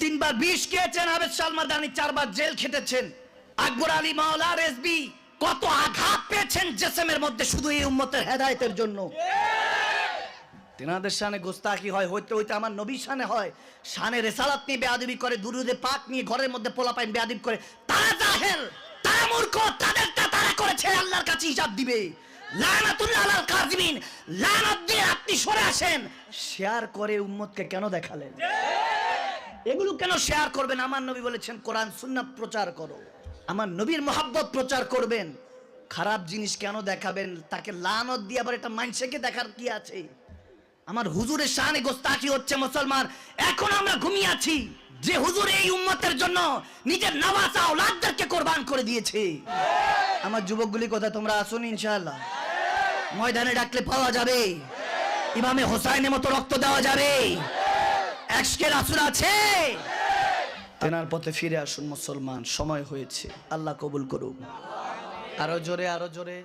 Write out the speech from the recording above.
তিনবার বিষ খেয়েছেন, আবেদ সালমাদানি 4 বার জেল খেটেছেন, আকবর আলী মাওলা রেজবি কত আঘাত পেয়েছেন জেসেমের মধ্যে শুধু এই উম্মতের হেদায়েতের জন্য। তেনাদের শানে গোস্তাকি হয়, হইতে হইতে আমার নবীর শানে হয়। শানে রেসালাত নিয়ে বেয়াদবি করে, দুরুদে পাক নিয়ে ঘরের মধ্যে পোলাপাইন বেয়াদবি করে। তারা জাহেল, তারা মূর্খ, তাদেরটা তারা করেছে, আল্লাহর কাছে হিসাব দিবে। লানাতুল্লাহ আলাল কাযিবিন, লানাত দিয়ে আপনি সরে আসেন। শেয়ার করে উম্মতকে কেন দেখালেন? এগুলো কেন শেয়ার করবেন? আমার নবী বলেছেন কোরআন সুন্নাত প্রচার করো, আমার নবীর মহব্বত প্রচার করবেন। খারাপ জিনিস কেন দেখাবেন? তাকে লানত দিয়ে আবার এটা মানুষকে দেখার কি আছে? আমার হুজুরের শানে গোস্তাকি হচ্ছে মুসলমান। এখন আমরা ঘুমিয়ে আছি যে হুজুর এই উম্মতের জন্য নিজের নওয়াজা আওলাদদেরকে কুরবান করে দিয়েছে। আমার যুবকগুলি কথা তোমরা আসুন, ইনশাআল্লাহ ময়দানে ডাকলে পাওয়া যাবে, ইমামে হোসাইনের মতো রক্ত দেওয়া যাবে। এশকে রাসূল আছে, তেনার পথে ফিরে আসুন মুসলমান, সময় হয়েছে। আল্লাহ কবুল করুন। আরো জোরে, আরো জোরে।